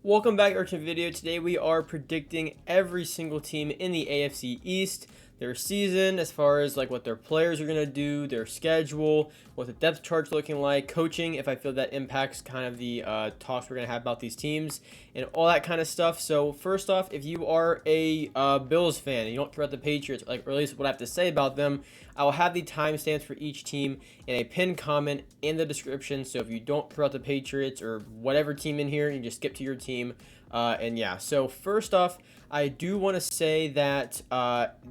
Welcome back to our video. Today we are predicting every single team in the AFC East, their season, as far as like what their players are going to do, their schedule, what the depth chart's looking like, coaching, if I feel that impacts kind of the talks we're going to have about these teams, and all that kind of stuff. So first off, if you are a Bills fan and you don't care about the Patriots, or at least what I have to say about them, I will have the timestamps for each team in a pinned comment in the description. So if you don't care about the Patriots or whatever team in here, you just skip to your team. And yeah, so first off, I do want to say that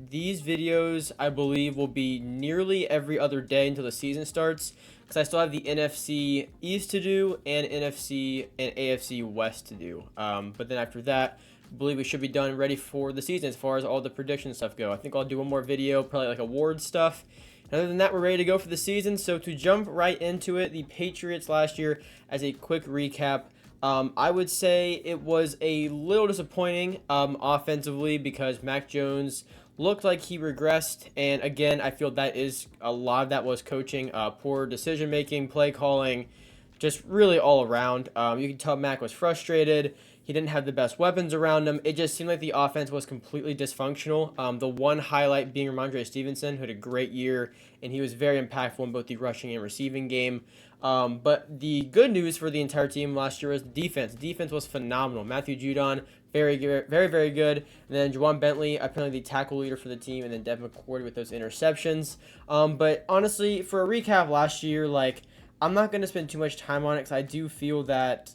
these videos, I believe, will be nearly every other day until the season starts, because I still have the NFC East to do and NFC and AFC West to do. But then after that, I believe we should be done ready for the season as far as all the prediction stuff go. I think I'll do one more video, probably like awards stuff. And other than that, we're ready to go for the season. So to jump right into it, the Patriots last year, as a quick recap, I would say it was a little disappointing offensively, because Mac Jones looked like he regressed. And again, I feel that is a lot of that was coaching, poor decision making, play calling, just really all around. You can tell Mac was frustrated. He didn't have the best weapons around him. It just seemed like the offense was completely dysfunctional. The one highlight being Ramondre Stevenson, who had a great year, and he was very impactful in both the rushing and receiving game. But the good news for the entire team last year was the defense. The defense was phenomenal. Matthew Judon, very good. And then Juwan Bentley, apparently the tackle leader for the team, and then Devin McCourty with those interceptions. But honestly, for a recap last year, like, I'm not going to spend too much time on it, because I do feel that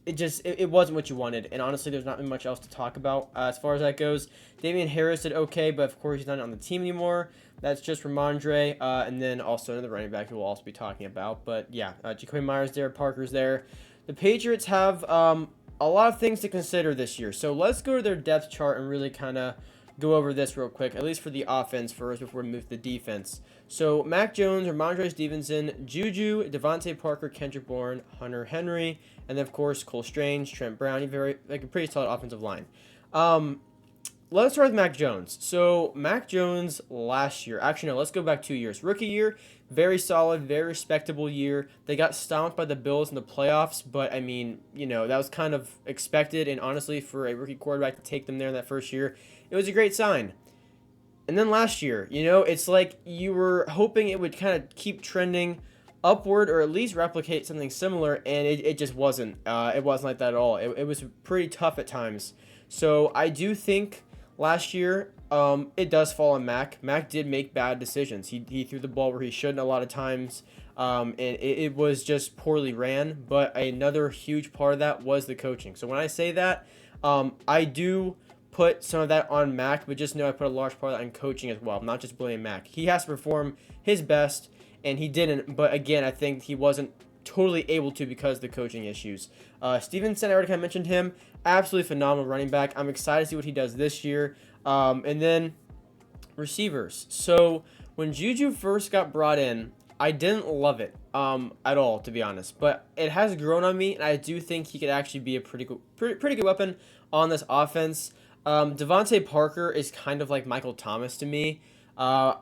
it wasn't what you wanted, and honestly, there's not much else to talk about as far as that goes. Damian Harris did okay, but of course he's not on the team anymore. That's just Ramondre, and then also another running back who we'll also be talking about. But yeah, Jacoby Myers there, Parker's there. The Patriots have a lot of things to consider this year, so let's go to their depth chart and really kind of go over this real quick, at least for the offense first before we move to the defense. So Mac Jones, Ramondre Stevenson, Juju, Devontae Parker, Kendrick Bourne, Hunter Henry, and then of course Cole Strange, Trent Brown. A pretty solid offensive line. Let's start with Mac Jones. So Mac Jones last year, actually no, let's go back 2 years. Rookie year, very solid, very respectable year. They got stomped by the Bills in the playoffs, but I mean, that was kind of expected, and honestly, for a rookie quarterback to take them there in that first year, it was a great sign. And then last year, it's like you were hoping it would kind of keep trending upward, or at least replicate something similar, and it just wasn't. It wasn't like that at all. It was pretty tough at times. So I do think last year, it does fall on Mac. Mac did make bad decisions. He threw the ball where he shouldn't a lot of times, and it was just poorly ran. But another huge part of that was the coaching. So when I say that, I do put some of that on Mac, but just know I put a large part of that on coaching as well. I'm not just blaming Mac. He has to perform his best, and he didn't. But again, I think he wasn't totally able to because of the coaching issues. Stevenson, I already kind of mentioned him. Absolutely phenomenal running back. I'm excited to see what he does this year. And then receivers. So when Juju first got brought in, I didn't love it at all, to be honest. But it has grown on me, and I do think he could actually be a pretty good weapon on this offense. Devontae Parker is kind of like Michael Thomas to me. I'm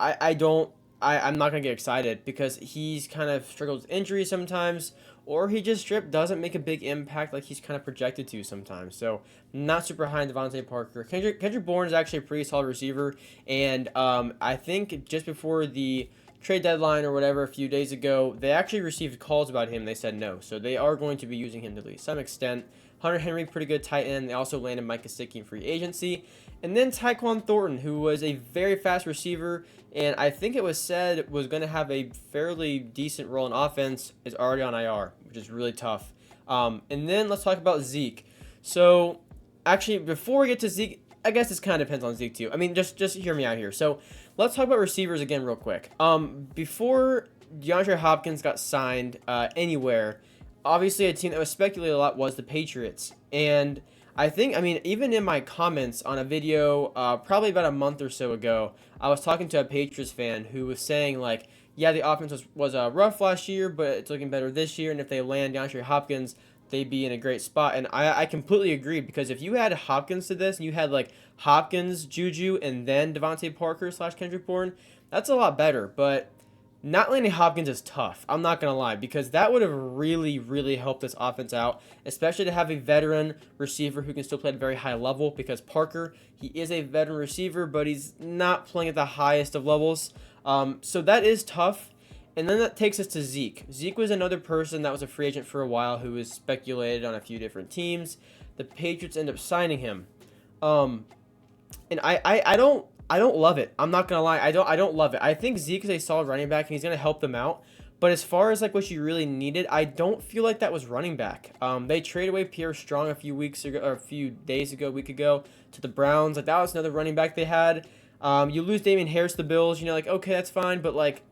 not going to get excited because he's kind of struggled with injuries sometimes, or he just doesn't make a big impact like he's kind of projected to sometimes. So, not super high on Devontae Parker. Kendrick Bourne is actually a pretty solid receiver, and I think just before the trade deadline or whatever a few days ago, they actually received calls about him. They said no. So, they are going to be using him to at least some extent. Hunter Henry, pretty good tight end. They also landed Mike Gesicki in free agency. And then Tyquan Thornton, who was a very fast receiver, and I think it was said was going to have a fairly decent role in offense, is already on IR, which is really tough. And then let's talk about Zeke. So, actually, before we get to Zeke, I guess this kind of depends on Zeke too. I mean, just hear me out here. So, let's talk about receivers again real quick. Before DeAndre Hopkins got signed anywhere, obviously a team that was speculated a lot was the Patriots. And I mean, even in my comments on a video probably about a month or so ago, I was talking to a Patriots fan who was saying, like, yeah, the offense was rough last year, but it's looking better this year, and if they land DeAndre Hopkins, they'd be in a great spot. And I completely agree, because if you had Hopkins to this, and you had, like, Hopkins, Juju, and then Devontae Parker / Kendrick Bourne, that's a lot better. But not landing Hopkins is tough. I'm not going to lie, because that would have really, really helped this offense out, especially to have a veteran receiver who can still play at a very high level, because Parker, he is a veteran receiver, but he's not playing at the highest of levels. So that is tough. And then that takes us to Zeke. Zeke was another person that was a free agent for a while who was speculated on a few different teams. The Patriots end up signing him. And I don't love it. I'm not gonna lie. I don't love it. I think Zeke is a solid running back and he's gonna help them out. But as far as like what you really needed, I don't feel like that was running back. They traded away Pierre Strong a few weeks ago, or a few days ago, week ago, to the Browns. Like that was another running back they had. You lose Damian Harris to the Bills. You know, like okay, that's fine. But like,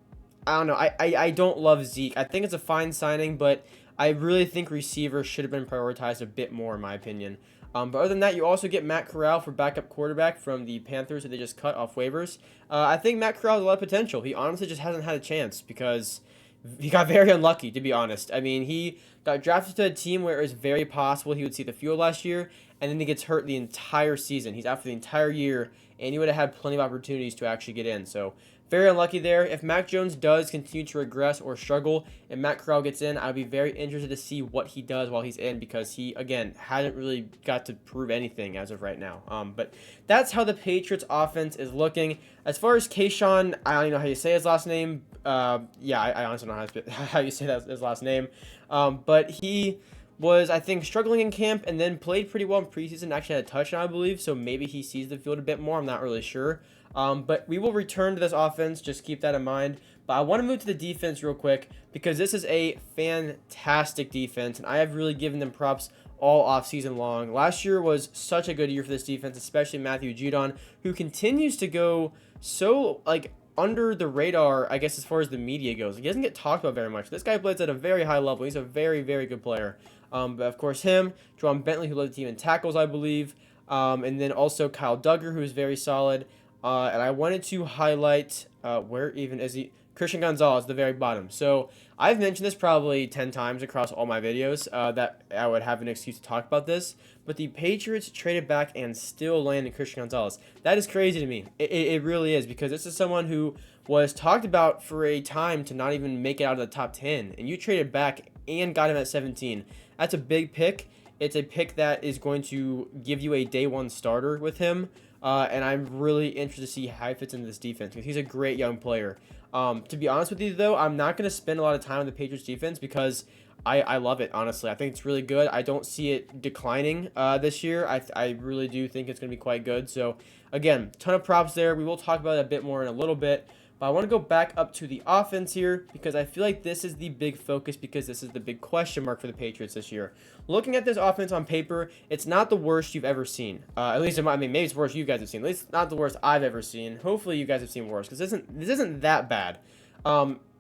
I don't know. I don't love Zeke. I think it's a fine signing, but I really think receivers should have been prioritized a bit more, in my opinion. But other than that, you also get Matt Corral for backup quarterback from the Panthers that they just cut off waivers. I think Matt Corral has a lot of potential. He honestly just hasn't had a chance because he got very unlucky, to be honest. I mean, he got drafted to a team where it was very possible he would see the field last year, and then he gets hurt the entire season. He's out for the entire year, and he would have had plenty of opportunities to actually get in. So very unlucky there. If Mac Jones does continue to regress or struggle and Matt Corral gets in, I'd be very interested to see what he does while he's in because he, again, hasn't really got to prove anything as of right now. But that's how the Patriots offense is looking. As far as Kayshawn, I don't even know how you say his last name. Yeah, I honestly don't know how you say that his last name. But he was, I think, struggling in camp and then played pretty well in preseason. Actually had a touchdown, I believe, so maybe he sees the field a bit more. I'm not really sure. But we will return to this offense. Just keep that in mind. But I want to move to the defense real quick because this is a fantastic defense, and I have really given them props all offseason long. Last year was such a good year for this defense, especially Matthew Judon, who continues to go so, like, under the radar, I guess, as far as the media goes. He doesn't get talked about very much. This guy plays at a very high level. He's a very, very good player. But, of course, him, Jerome Bentley, who led the team in tackles, I believe, and then also Kyle Duggar, who is very solid. And I wanted to highlight, where even is he? Christian Gonzalez, the very bottom. So I've mentioned this probably 10 times across all my videos that I would have an excuse to talk about this. But the Patriots traded back and still landed Christian Gonzalez. That is crazy to me. It really is because this is someone who was talked about for a time to not even make it out of the top 10. And you traded back and got him at 17. That's a big pick. It's a pick that is going to give you a day one starter with him. And I'm really interested to see how he fits into this defense because he's a great young player. To be honest with you, though, I'm not going to spend a lot of time on the Patriots defense because I love it, honestly. I think it's really good. I don't see it declining this year. I really do think it's going to be quite good. So, again, ton of props there. We will talk about it a bit more in a little bit. But I want to go back up to the offense here because I feel like this is the big focus because this is the big question mark for the Patriots this year. Looking at this offense on paper, it's not the worst you've ever seen. At least, maybe it's worse you guys have seen. At least not the worst I've ever seen. Hopefully you guys have seen worse because this isn't that bad.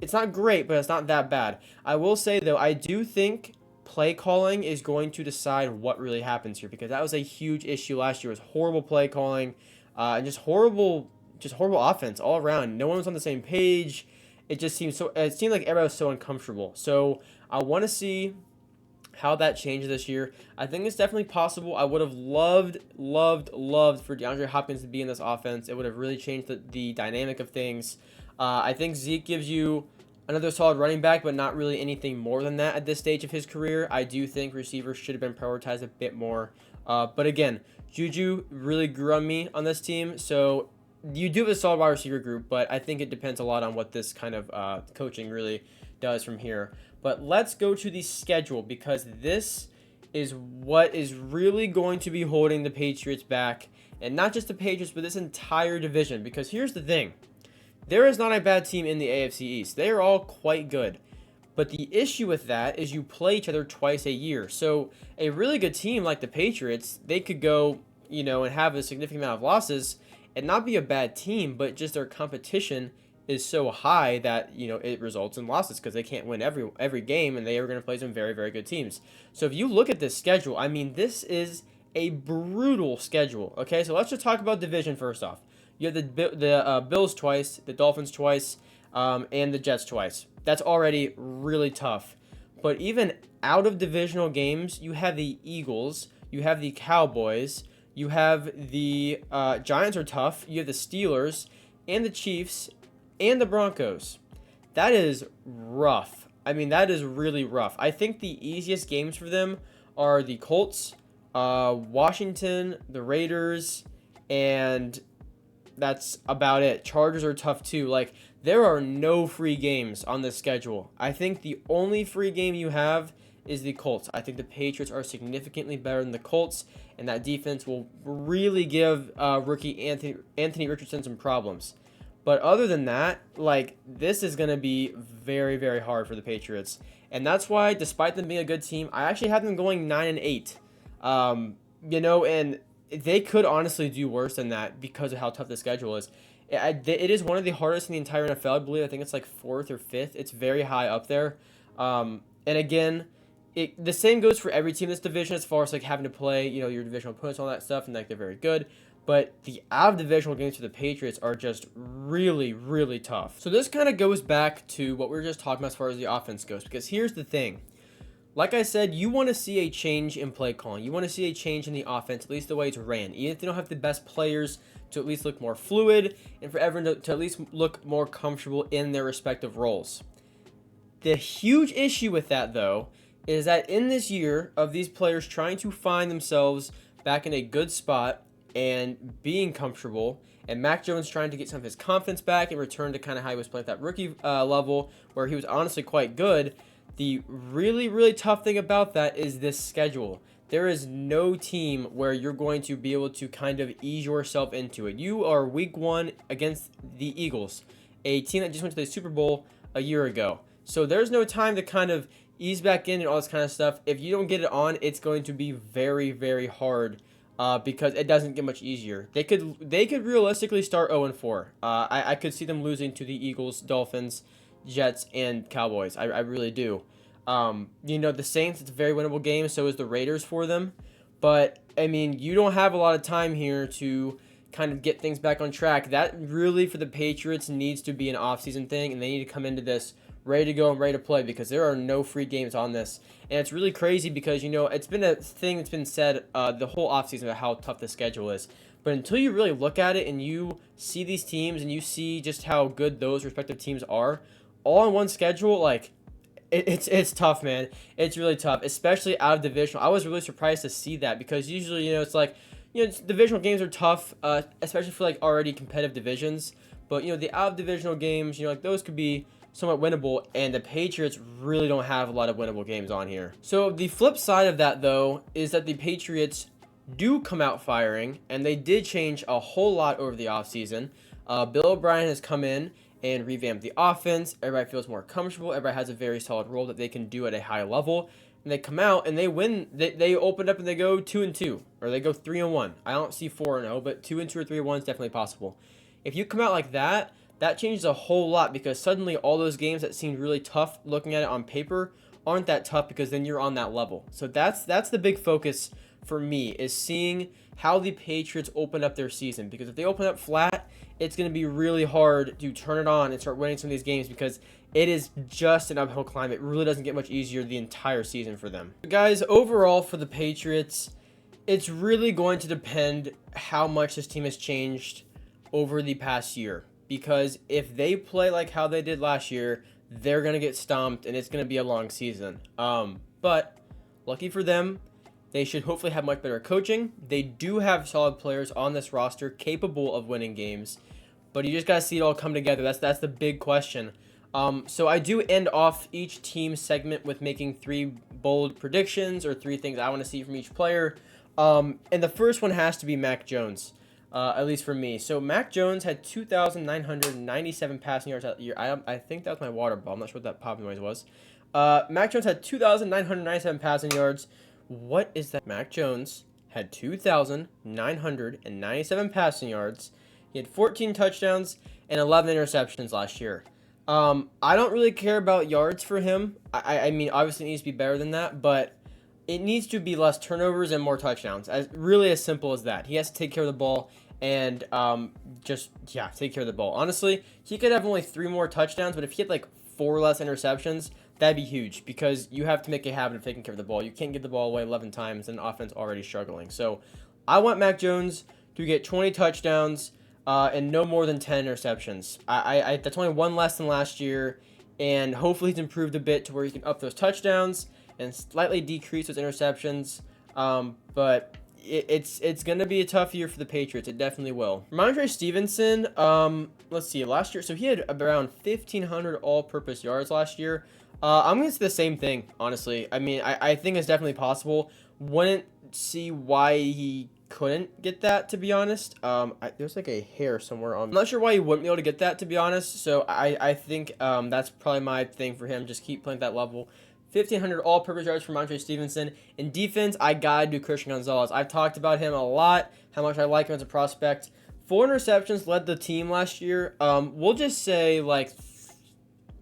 It's not great, but it's not that bad. I will say, though, I do think play calling is going to decide what really happens here because that was a huge issue last year. It was horrible play calling and just horrible offense all around. No one was on the same page. It seemed like everybody was so uncomfortable. So I want to see how that changes this year. I think it's definitely possible. I would have loved for DeAndre Hopkins to be in this offense. It would have really changed the dynamic of things. I think Zeke gives you another solid running back, but not really anything more than that at this stage of his career. I do think receivers should have been prioritized a bit more. But again, Juju really grew on me on this team. So you do have a solid wide receiver group, but I think it depends a lot on what this kind of coaching really does from here. But let's go to the schedule because this is what is really going to be holding the Patriots back. And not just the Patriots, but this entire division. Because here's the thing. There is not a bad team in the AFC East. They are all quite good. But the issue with that is you play each other twice a year. So a really good team like the Patriots, they could go, and have a significant amount of losses and not be a bad team, but just their competition is so high that, it results in losses because they can't win every game and they are going to play some very, very good teams. So if you look at this schedule, this is a brutal schedule. Okay, so let's just talk about division first off. You have the Bills twice, the Dolphins twice, and the Jets twice. That's already really tough. But even out of divisional games, you have the Eagles, you have the Cowboys, you have the Giants are tough, you have the Steelers, and the Chiefs, and the Broncos. that is rough. I mean, that is really rough. I think the easiest games for them are the Colts, Washington, the Raiders, and that's about it. Chargers are tough too. Like, there are no free games on this schedule. I think the only free game you have is the Colts. I think the Patriots are significantly better than the Colts, and that defense will really give rookie Anthony Richardson some problems. But other than that, like, this is going to be very, very hard for the Patriots. And that's why, despite them being a good team, I actually have them going 9-8. And they could honestly do worse than that because of how tough the schedule is. It is one of the hardest in the entire NFL, I believe. I think it's like fourth or fifth. It's very high up there. And again, the same goes for every team in this division as far as like having to play, your divisional opponents, all that stuff, and like they're very good. But the out-of-divisional games for the Patriots are just really, really tough. So this kind of goes back to what we were just talking about as far as the offense goes. Because here's the thing. Like I said, you want to see a change in play calling. You want to see a change in the offense, at least the way it's ran. Even if they don't have the best players, to at least look more fluid, and for everyone to at least look more comfortable in their respective roles. The huge issue with that, though, is that in this year of these players trying to find themselves back in a good spot and being comfortable, and Mac Jones trying to get some of his confidence back and return to kind of how he was playing at that rookie level, where he was honestly quite good. The really, really tough thing about that is this schedule. There is no team where you're going to be able to kind of ease yourself into it. You are week 1 against the Eagles, a team that just went to the Super Bowl a year ago. So there's no time to kind of ease back in and all this kind of stuff. If you don't get it on, it's going to be very, very hard because it doesn't get much easier. They could realistically start 0-4. I could see them losing to the Eagles, Dolphins, Jets, and Cowboys. I really do. The Saints, it's a very winnable game. So is the Raiders for them. But, I mean, you don't have a lot of time here to kind of get things back on track. That really, for the Patriots, needs to be an offseason thing. And they need to come into this ready to go and ready to play because there are no free games on this. And it's really crazy because, it's been a thing that's been said the whole offseason about how tough the schedule is. But until you really look at it and you see these teams and you see just how good those respective teams are, all on one schedule, like, it's tough, man. It's really tough, especially out of divisional. I was really surprised to see that because usually, it's like, divisional games are tough, especially for like already competitive divisions. But, the out of divisional games, like those could be somewhat winnable, and the Patriots really don't have a lot of winnable games on here. So the flip side of that, though, is that the Patriots do come out firing, and they did change a whole lot over the offseason. Bill O'Brien has come in and revamped the offense. Everybody feels more comfortable. Everybody has a very solid role that they can do at a high level. And they come out and they win. They open up and they go 2-2, or they go 3-1. I don't see 4-0, but 2-2 or 3-1 is definitely possible. If you come out like that, that changes a whole lot because suddenly all those games that seemed really tough looking at it on paper aren't that tough because then you're on that level. So that's the big focus for me, is seeing how the Patriots open up their season, because if they open up flat, it's going to be really hard to turn it on and start winning some of these games because it is just an uphill climb. It really doesn't get much easier the entire season for them. Guys, overall for the Patriots, it's really going to depend how much this team has changed over the past year. Because if they play like how they did last year, they're going to get stomped and it's going to be a long season. But lucky for them, they should hopefully have much better coaching. They do have solid players on this roster capable of winning games. But you just got to see it all come together. That's the big question. So I do end off each team segment with making 3 bold predictions or 3 things I want to see from each player. And the first one has to be Mac Jones. At least for me. So Mac Jones had 2,997 passing yards that year. I think that was my water bottle. I'm not sure what that popping noise was. Mac Jones had 2,997 passing yards. What is that? Mac Jones had 2,997 passing yards. He had 14 touchdowns and 11 interceptions last year. I don't really care about yards for him. I mean, obviously it needs to be better than that, but it needs to be less turnovers and more touchdowns. As simple as that. He has to take care of the ball and take care of the ball. Honestly, he could have only 3 more touchdowns, but if he had like 4 less interceptions, that'd be huge because you have to make a habit of taking care of the ball. You can't give the ball away 11 times and the offense already struggling. So I want Mac Jones to get 20 touchdowns and no more than 10 interceptions. That's only 1 less than last year, and hopefully he's improved a bit to where he can up those touchdowns and slightly decrease those interceptions. But it's going to be a tough year for the Patriots. It definitely will. Ramondre Stevenson, let's see, last year, so he had around 1,500 all-purpose yards last year. I'm going to say the same thing, honestly. I mean, I think it's definitely possible. Wouldn't see why he couldn't get that, to be honest. There's like a hair somewhere on. I'm not sure why he wouldn't be able to get that, to be honest. So I think that's probably my thing for him. Just keep playing at that level. 1,500 all-purpose yards for Ramondre Stevenson. In defense, I gotta do Christian Gonzalez. I've talked about him a lot, how much I like him as a prospect. 4 interceptions led the team last year. We'll just say like,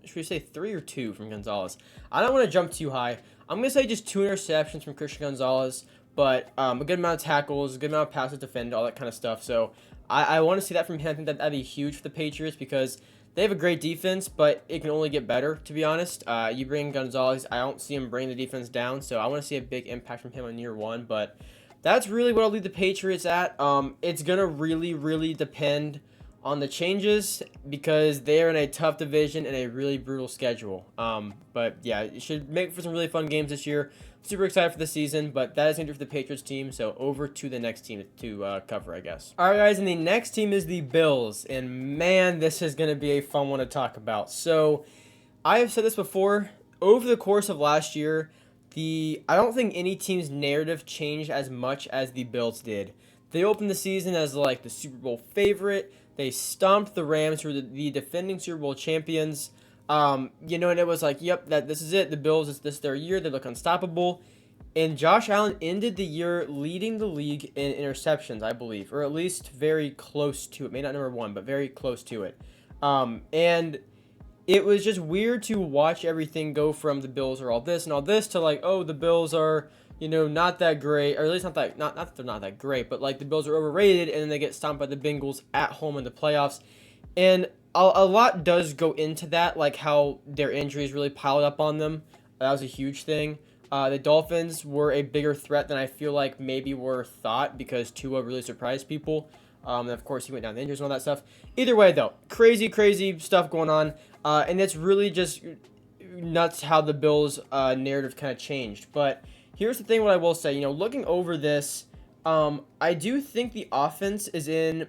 should we say 3 or 2 from Gonzalez? I don't want to jump too high. I'm gonna say just 2 interceptions from Christian Gonzalez, but a good amount of tackles, a good amount of passes defended, all that kind of stuff. So I want to see that from him. I think that'd be huge for the Patriots because they have a great defense, but it can only get better, to be honest. You bring Gonzalez, I don't see him bring the defense down, so I want to see a big impact from him on year 1. But that's really what I'll leave the Patriots at. It's going to really, really depend on the changes because they're in a tough division and a really brutal schedule. But yeah, it should make for some really fun games this year. Super excited for the season, but that is going to do for the Patriots team. So over to the next team to cover, I guess. All right, guys, and the next team is the Bills. And man, this is going to be a fun one to talk about. So I have said this before. Over the course of last year, I don't think any team's narrative changed as much as the Bills did. They opened the season as like the Super Bowl favorite. They stomped the Rams, who were the defending Super Bowl champions. And it was like, yep, this is it. The Bills, this is their year. They look unstoppable. And Josh Allen ended the year leading the league in interceptions, I believe, or at least very close to it. Maybe not number 1, but very close to it. And it was just weird to watch everything go from the Bills are all this and all this to like, oh, the Bills are, not that great, or at least not that they're not that great, but like the Bills are overrated, and then they get stomped by the Bengals at home in the playoffs. And a lot does go into that, like how their injuries really piled up on them. That was a huge thing. The Dolphins were a bigger threat than I feel like maybe were thought because Tua really surprised people. And of course, he went down the injuries and all that stuff. Either way, though, crazy stuff going on. And it's really just nuts how the Bills' narrative kind of changed. But here's the thing, what I will say. Looking over this, I do think the offense is in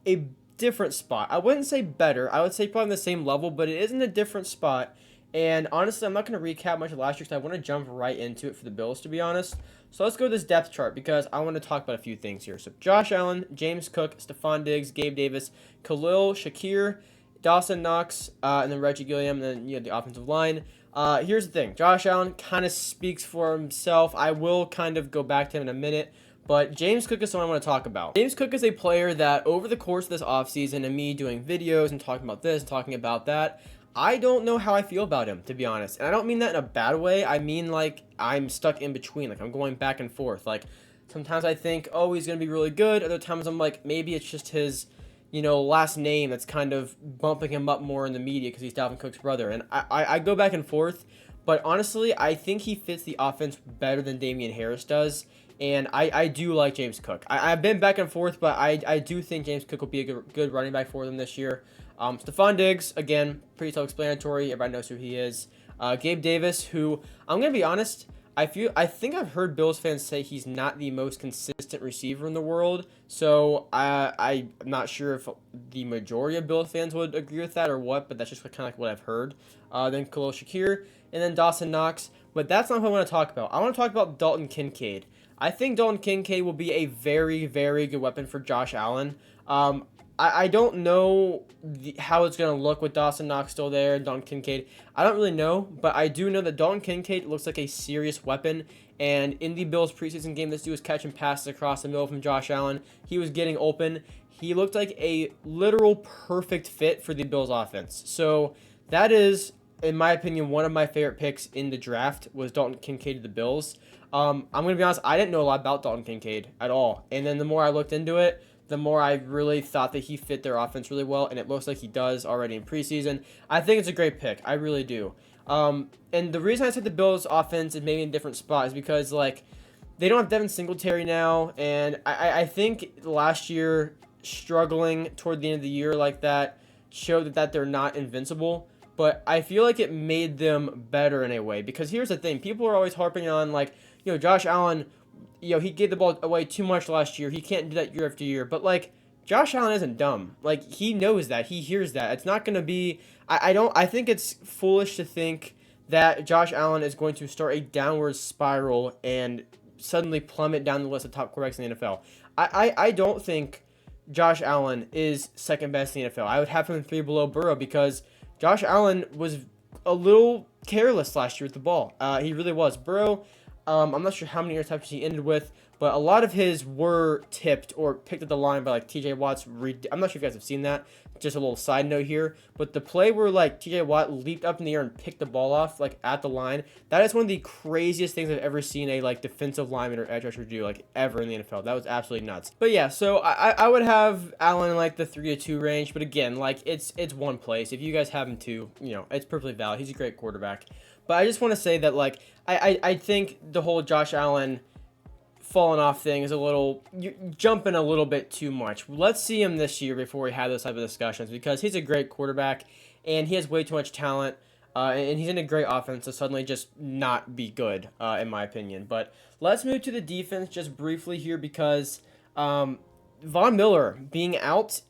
a different spot. I wouldn't say better. I would say probably on the same level, but it is in a different spot. And honestly, I'm not going to recap much of last year because I want to jump right into it for the Bills, to be honest. So let's go to this depth chart because I want to talk about a few things here. So Josh Allen, James Cook, Stephon Diggs, Gabe Davis, Khalil Shakir, Dawson Knox, and then Reggie Gilliam, and then the offensive line. Here's the thing. Josh Allen kind of speaks for himself. I will kind of go back to him in a minute. But James Cook is someone I want to talk about. James Cook is a player that over the course of this offseason and me doing videos and talking about this and talking about that, I don't know how I feel about him, to be honest. And I don't mean that in a bad way. I mean like I'm stuck in between. Like I'm going back and forth. Like sometimes I think, oh, he's going to be really good. Other times I'm like, maybe it's just his, last name that's kind of bumping him up more in the media because he's Dalvin Cook's brother. And I go back and forth. But honestly, I think he fits the offense better than Damian Harris does. And I do like James Cook. I've been back and forth, but I do think James Cook will be a good running back for them this year. Stephon Diggs, again, pretty self-explanatory. Everybody knows who he is. Gabe Davis, who, I'm going to be honest, I think I've heard Bills fans say he's not the most consistent receiver in the world. So I'm not sure if the majority of Bills fans would agree with that or what, but that's just kind of like what I've heard. Then Khalil Shakir, and then Dawson Knox. But that's not what I want to talk about. I want to talk about Dalton Kincaid. I think Dalton Kincaid will be a very, very good weapon for Josh Allen. I don't know how it's going to look with Dawson Knox still there and Dalton Kincaid. I don't really know, but I do know that Dalton Kincaid looks like a serious weapon. And in the Bills preseason game, this dude was catching passes across the middle from Josh Allen. He was getting open. He looked like a literal perfect fit for the Bills offense. So that is, in my opinion, one of my favorite picks in the draft was Dalton Kincaid to the Bills. I'm going to be honest, I didn't know a lot about Dalton Kincaid at all. And then the more I looked into it, the more I really thought that he fit their offense really well, and it looks like he does already in preseason. I think it's a great pick. I really do. And the reason I said the Bills' offense is maybe in a different spot is because, they don't have Devin Singletary now, and I think last year struggling toward the end of the year like that showed that they're not invincible. but I feel like it made them better in a way. Because here's the thing, people are always harping on, like, Josh Allen, he gave the ball away too much last year. He can't do that year after year. But, like, Josh Allen isn't dumb. Like, he knows that. He hears that. It's not going to be, I think it's foolish to think that Josh Allen is going to start a downward spiral and suddenly plummet down the list of top quarterbacks in the NFL. I don't think Josh Allen is second best in the NFL. I would have him 3 below Burrow because Josh Allen was a little careless last year with the ball. He really was. Burrow, I'm not sure how many interceptions he ended with, but a lot of his were tipped or picked at the line by like TJ Watt's. I'm not sure if you guys have seen that. Just a little side note here, but the play where like TJ Watt leaped up in the air and picked the ball off like at the line, that is one of the craziest things I've ever seen a like defensive lineman or edge rusher do like ever in the NFL. That was absolutely nuts. But yeah, so I would have Allen in like the 3-2 range, but again, like it's one place. If you guys have him too, it's perfectly valid. He's a great quarterback. But I just want to say that like I think the whole Josh Allen falling off thing is you're jumping a little bit too much. Let's see him this year before we have those type of discussions because he's a great quarterback and he has way too much talent and he's in a great offense to suddenly just not be good in my opinion. But let's move to the defense just briefly here because Von Miller being out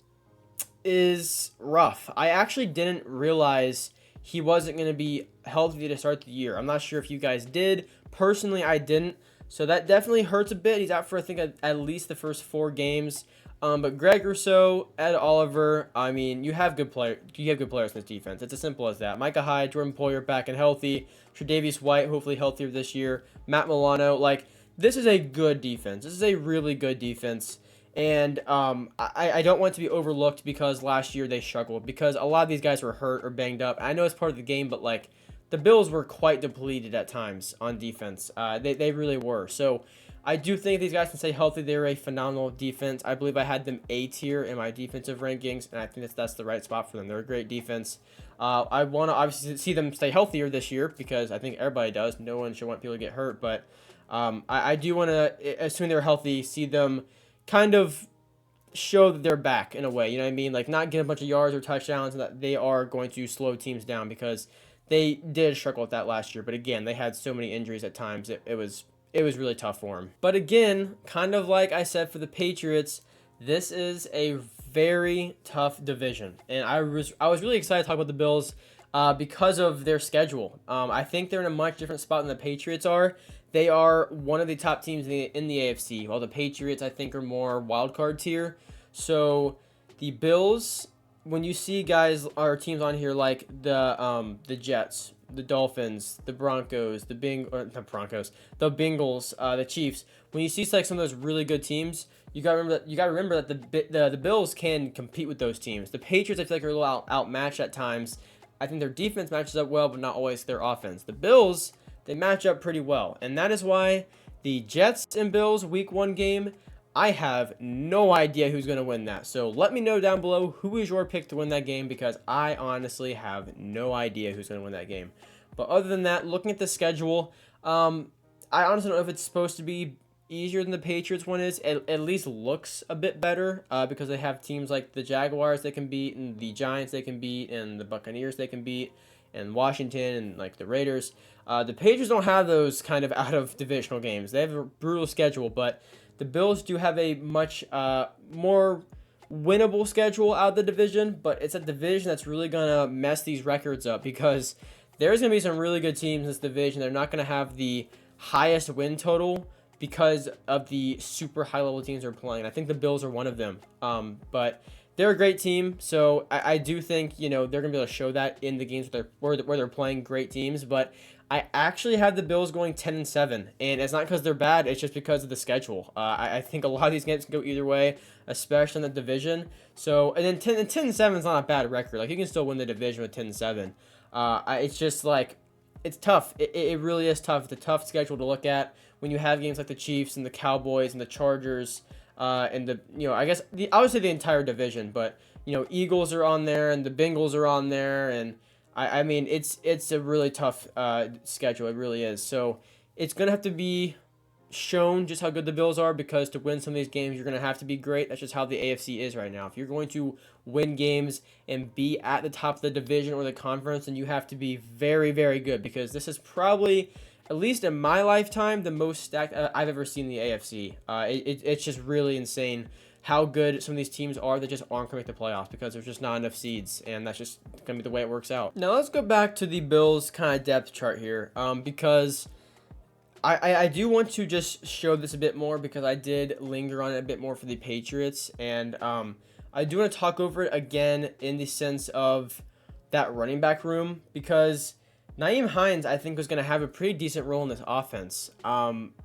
is rough. I actually didn't realize he wasn't going to be healthy to start the year. I'm not sure if you guys did. Personally, I didn't. So that definitely hurts a bit. He's out for, I think, at least the first 4 games. But Greg Rousseau, Ed Oliver, I mean, you have good players in this defense. It's as simple as that. Micah Hyde, Jordan Poyer back and healthy. Tre'Davious White, hopefully healthier this year. Matt Milano, like, this is a good defense. This is a really good defense. And I don't want it to be overlooked because last year they struggled. Because a lot of these guys were hurt or banged up. I know it's part of the game, but, like, the Bills were quite depleted at times on defense. They really were. So I do think these guys can stay healthy. They're a phenomenal defense. I believe I had them A tier in my defensive rankings, and I think that's the right spot for them. They're a great defense. I want to obviously see them stay healthier this year because I think everybody does. No one should want people to get hurt, but I do want to, assuming they're healthy, see them kind of show that they're back in a way. You know what I mean? Like not get a bunch of yards or touchdowns, and that they are going to slow teams down because they did struggle with that last year, but again, they had so many injuries at times. It was really tough for them. But again, kind of like I said for the Patriots, this is a very tough division, and I was really excited to talk about the Bills because of their schedule. I think they're in a much different spot than the Patriots are. They are one of the top teams in the AFC, while the Patriots I think are more wild card tier. So the Bills, when you see guys or teams on here like the Jets, the Dolphins, the Broncos, the Bengals, the Chiefs, when you see like some of those really good teams, you gotta remember that the Bills can compete with those teams. The Patriots I feel like are a little outmatched at times. I think their defense matches up well, but not always their offense. The Bills, they match up pretty well, and that is why the Jets and Bills Week 1 game, I have no idea who's going to win that. So let me know down below who is your pick to win that game because I honestly have no idea who's going to win that game. But other than that, looking at the schedule, I honestly don't know if it's supposed to be easier than the Patriots one is. It at least looks a bit better because they have teams like the Jaguars they can beat and the Giants they can beat and the Buccaneers they can beat and Washington and like the Raiders. The Patriots don't have those kind of out of divisional games. They have a brutal schedule, but the Bills do have a much more winnable schedule out of the division, but it's a division that's really going to mess these records up because there's going to be some really good teams in this division. They're not going to have the highest win total because of the super high-level teams they're playing. I think the Bills are one of them, but they're a great team, so I do think they're going to be able to show that in the games where they're playing great teams, but I actually have the Bills going 10-7, and it's not because they're bad. It's just because of the schedule. I think a lot of these games can go either way, especially in the division. So, and then 10-7 is not a bad record. Like you can still win the division with 10-7. It's just like it's tough. It really is tough. It's a tough schedule to look at when you have games like the Chiefs and the Cowboys and the Chargers and the I guess I would say the entire division, but Eagles are on there and the Bengals are on there and. I mean, it's a really tough schedule. It really is. So it's going to have to be shown just how good the Bills are, because to win some of these games, you're going to have to be great. That's just how the AFC is right now. If you're going to win games and be at the top of the division or the conference, then you have to be very, very good, because this is probably, at least in my lifetime, the most stacked I've ever seen in the AFC. It's just really insane how good some of these teams are that just aren't going to make the playoffs because there's just not enough seeds, and that's just going to be the way it works out. Now let's go back to the Bills kind of depth chart here, because I do want to just show this a bit more, because I did linger on it a bit more for the Patriots, and I do want to talk over it again in the sense of that running back room, because Nyheim Hines, I think, was going to have a pretty decent role in this offense.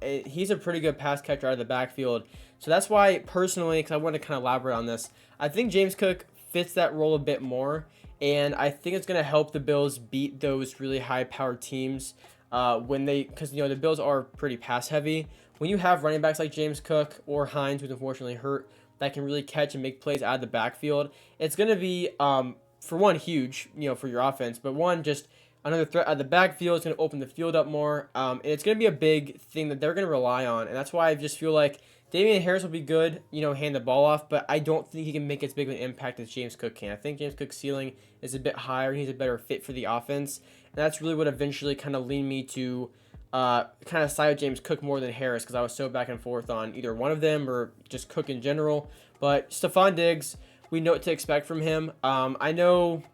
He's a pretty good pass catcher out of the backfield. So that's why, personally, because I want to kind of elaborate on this, I think James Cook fits that role a bit more. And I think it's going to help the Bills beat those really high-powered teams because, the Bills are pretty pass-heavy. When you have running backs like James Cook or Hines, who's unfortunately hurt, that can really catch and make plays out of the backfield, it's going to be, for one, huge, for your offense. But one, just another threat out of the backfield. It's going to open the field up more. And it's going to be a big thing that they're going to rely on. And that's why I just feel like Damian Harris will be good, hand the ball off, but I don't think he can make as big of an impact as James Cook can. I think James Cook's ceiling is a bit higher, and he's a better fit for the offense. And that's really what eventually kind of leaned me to kind of side with James Cook more than Harris, because I was so back and forth on either one of them or just Cook in general. But Stephon Diggs, we know what to expect from him. I know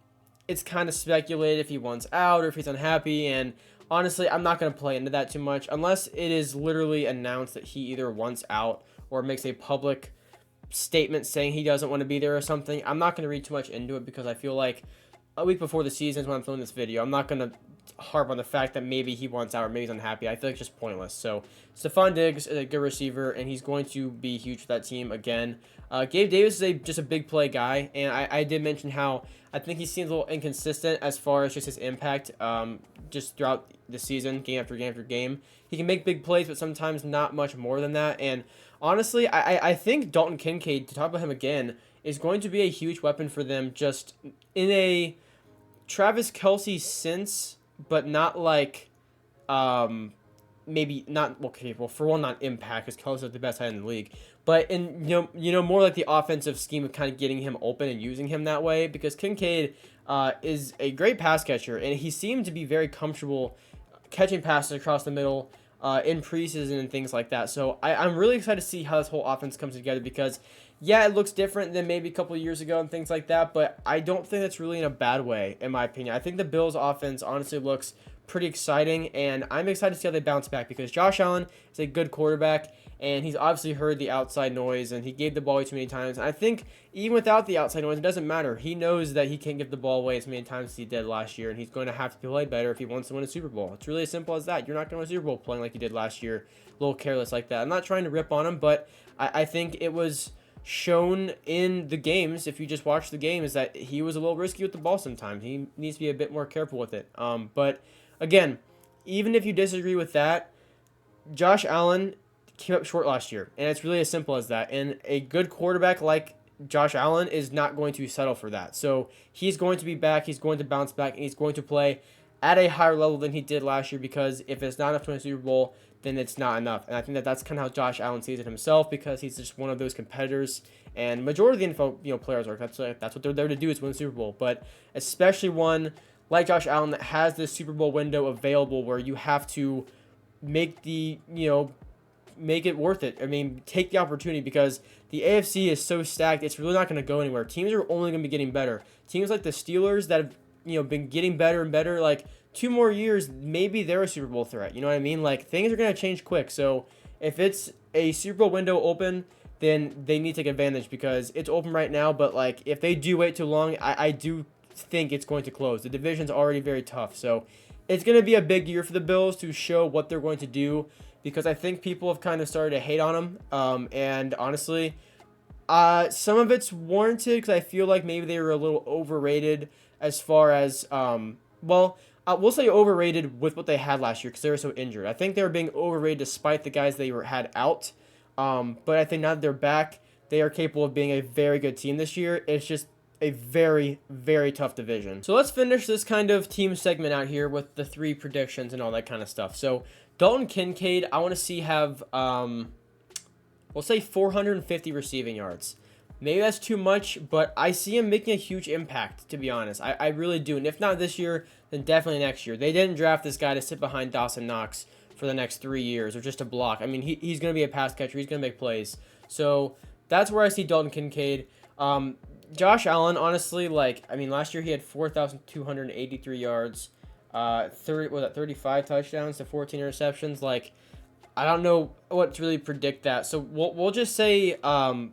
it's kind of speculated if he wants out or if he's unhappy, and honestly, I'm not going to play into that too much unless it is literally announced that he either wants out or makes a public statement saying he doesn't want to be there or something. I'm not going to read too much into it, because I feel like a week before the season is when I'm filming this video. I'm not going to harp on the fact that maybe he wants out or maybe he's unhappy. I feel like it's just pointless. So Stephon Diggs is a good receiver, and he's going to be huge for that team again. Gabe Davis is just a big play guy, and I did mention how I think he seems a little inconsistent as far as just his impact just throughout the season, game after game after game. He can make big plays, but sometimes not much more than that. And honestly, I think Dalton Kincaid, to talk about him again, is going to be a huge weapon for them, just in a Travis Kelce sense, but not like maybe not, okay, well, for one, not impact, because Kelce is the best tight end in the league, but in more like the offensive scheme of kind of getting him open and using him that way, because Kincaid is a great pass catcher, and he seemed to be very comfortable catching passes across the middle in preseason and things like that. So I'm really excited to see how this whole offense comes together, because yeah, it looks different than maybe a couple of years ago and things like that, but I don't think that's really in a bad way, in my opinion. I think the Bills' offense honestly looks pretty exciting, and I'm excited to see how they bounce back, because Josh Allen is a good quarterback, and he's obviously heard the outside noise, and he gave the ball away too many times. And I think even without the outside noise, it doesn't matter. He knows that he can't give the ball away as many times as he did last year, and he's going to have to play better if he wants to win a Super Bowl. It's really as simple as that. You're not going to win a Super Bowl playing like you did last year, a little careless like that. I'm not trying to rip on him, but I think it was shown in the games, if you just watch the game, is that he was a little risky with the ball sometimes. He needs to be a bit more careful with it. But again, even if you disagree with that, Josh Allen came up short last year, and it's really as simple as that. And a good quarterback like Josh Allen is not going to settle for that. So he's going to be back, he's going to bounce back, and he's going to play at a higher level than he did last year, because if it's not enough to win a Super Bowl, then it's not enough. And I think that that's kind of how Josh Allen sees it himself, because he's just one of those competitors, and majority of the NFL players are. That's what they're there to do, is win the Super Bowl. But especially one like Josh Allen that has this Super Bowl window available, where you have to make make it worth it. I mean, take the opportunity, because the AFC is so stacked, it's really not going to go anywhere. Teams are only going to be getting better. Teams like the Steelers that have been getting better and better, like 2 more years, maybe they're a Super Bowl threat. You know what I mean? Like, things are going to change quick. So if it's a Super Bowl window open, then they need to take advantage, because it's open right now. But like, if they do wait too long, I do think it's going to close. The division's already very tough. So it's going to be a big year for the Bills to show what they're going to do, because I think people have kind of started to hate on them. And honestly, some of it's warranted, because I feel like maybe they were a little overrated as far as, we'll say overrated with what they had last year, because they were so injured. I think they were being overrated despite the guys they had out. But I think now that they're back, they are capable of being a very good team this year. It's just a very, very tough division. So let's finish this kind of team segment out here with the 3 predictions and all that kind of stuff. So Dalton Kincaid, I want to see have, we'll say 450 receiving yards. Maybe that's too much, but I see him making a huge impact, to be honest. I really do. And if not this year, then definitely next year. They didn't draft this guy to sit behind Dawson Knox for the next 3 years or just to block. I mean, he's going to be a pass catcher. He's going to make plays. So that's where I see Dalton Kincaid. Josh Allen, honestly, like, I mean, last year he had 4,283 yards, 35 touchdowns to 14 interceptions. Like, I don't know what to really predict that. So we'll just say, however